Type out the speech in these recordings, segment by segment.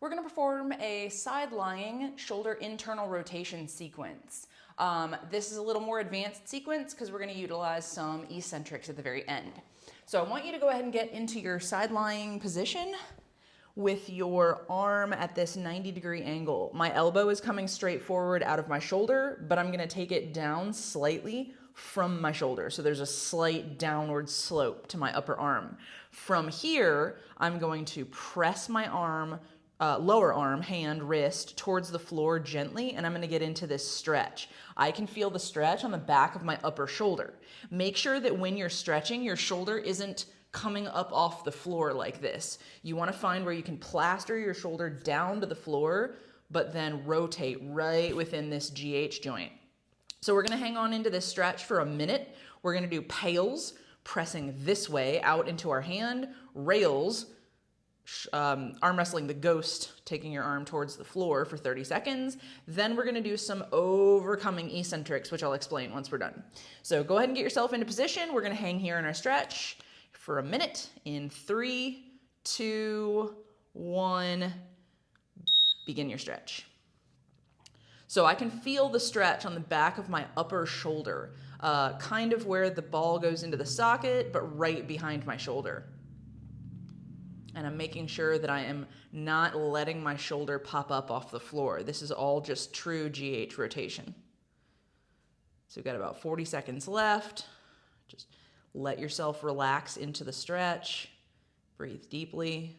we're going to perform a side-lying shoulder internal rotation sequence. This is a little more advanced sequence because we're going to utilize some eccentrics at the very end. So I want you to go ahead and get into your side-lying position with your arm at this 90-degree angle. My elbow is coming straight forward out of my shoulder, but I'm going to take it down slightly from my shoulder. So there's a slight downward slope to my upper arm. From here, I'm going to press my arm, lower arm, hand, wrist towards the floor gently, and I'm going to get into this stretch. I can feel the stretch on the back of my upper shoulder. Make sure that when you're stretching, your shoulder isn't coming up off the floor like this. You want to find where you can plaster your shoulder down to the floor, but then rotate right within this GH joint. So we're going to hang on into this stretch for a minute. We're going to do pails, pressing this way out into our hand, rails, arm wrestling the ghost, taking your arm towards the floor for 30 seconds. Then we're going to do some overcoming eccentrics, which I'll explain once we're done. So go ahead and get yourself into position. We're going to hang here in our stretch for a minute in 3, 2, 1, begin your stretch. So I can feel the stretch on the back of my upper shoulder, kind of where the ball goes into the socket, but right behind my shoulder. And I'm making sure that I am not letting my shoulder pop up off the floor. This is all just true GH rotation. So we've got about 40 seconds left. Just let yourself relax into the stretch. Breathe deeply.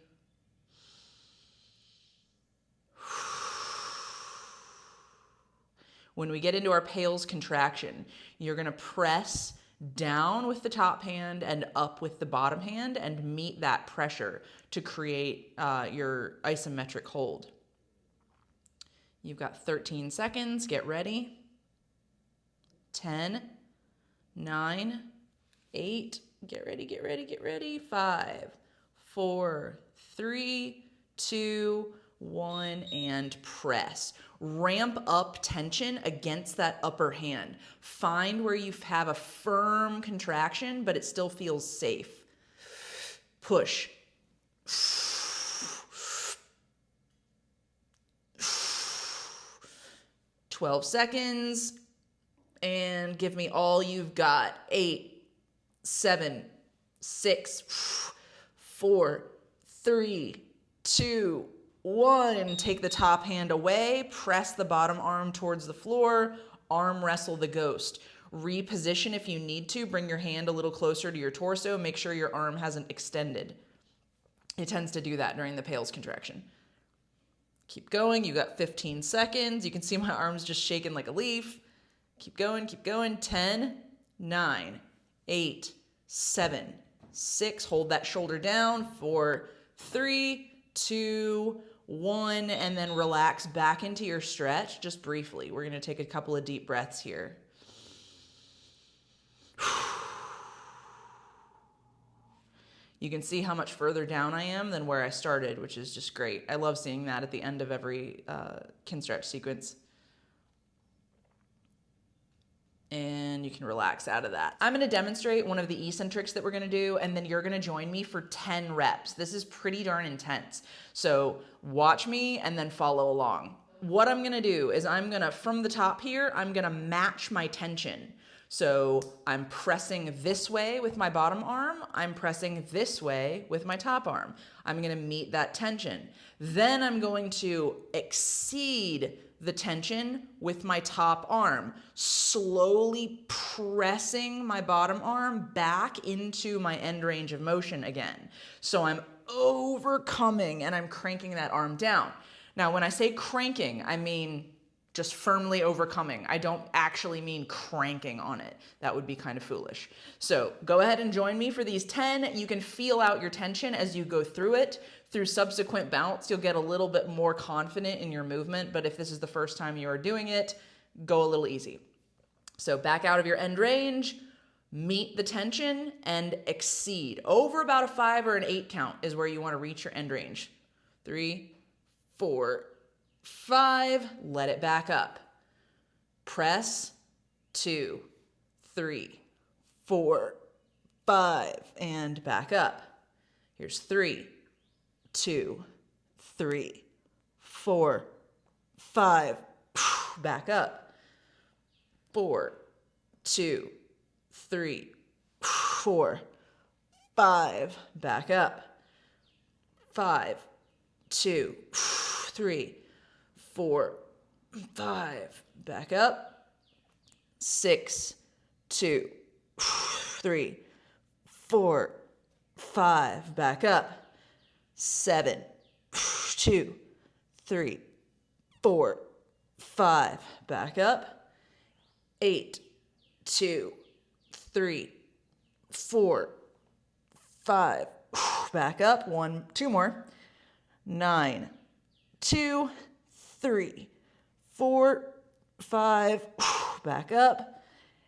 When we get into our pails contraction, you're going to press down with the top hand and up with the bottom hand and meet that pressure to create your isometric hold. You've got 13 seconds. Get ready. 10, 9, 8, get ready, get ready, get ready. 5, 4, 3, 2, 1, and press. Ramp up tension against that upper hand. Find where you have a firm contraction, but it still feels safe. Push. 12 seconds, and give me all you've got. 8, 7, 6, 4, 3, 2, 1. Take the top hand away, press the bottom arm towards the floor, arm wrestle the ghost. Reposition if you need to, bring your hand a little closer to your torso, make sure your arm hasn't extended. It tends to do that during the pails contraction. Keep going, you got 15 seconds. You can see my arm's just shaking like a leaf. Keep going, keep going. 10, 9, 8, 7, 6. Hold that shoulder down. 4, 3, 2, 1, and then relax back into your stretch just briefly. We're going to take a couple of deep breaths here. You can see how much further down I am than where I started, which is just great. I love seeing that at the end of every kin stretch sequence. And you can relax out of that. I'm going to demonstrate one of the eccentrics that we're going to do, and then you're going to join me for 10 reps. This is pretty darn intense. So watch me and then follow along. What I'm going to do is from the top here, I'm going to match my tension. So I'm pressing this way with my bottom arm. I'm pressing this way with my top arm. I'm going to meet that tension. Then I'm going to exceed the tension with my top arm, slowly pressing my bottom arm back into my end range of motion again. So I'm overcoming and I'm cranking that arm down. Now, when I say cranking, I mean just firmly overcoming. I don't actually mean cranking on it. That would be kind of foolish. So go ahead and join me for these 10. You can feel out your tension as you go through it. Through subsequent bouts, you'll get a little bit more confident in your movement, but if this is the first time you are doing it, go a little easy. So back out of your end range, meet the tension, and exceed. Over about a 5 or an 8 count is where you want to reach your end range. 3, 4, 5, let it back up. Press, 2, 3, 4, 5, and back up. Here's 3, 2, 3, 4, 5, back up. 4, 2, 3, 4, 5, back up. 5, 2, 3, 4, 5, back up. 6, 2, 3, 4, 5, back up. 7, 2, 3, 4, 5, back up. 8, 2, 3, 4, 5, back up. 2 more. 9, 2, 3, 4, 5, back up.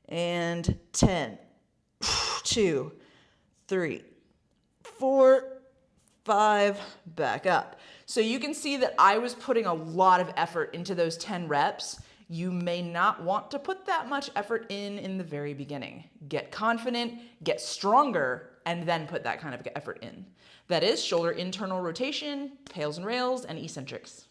And 10, 2, 3, 4, 5, back up. So you can see that I was putting a lot of effort into those 10 reps. You may not want to put that much effort in the very beginning. Get confident, get stronger, and then put that kind of effort in. That is shoulder internal rotation, tails and rails, and eccentrics.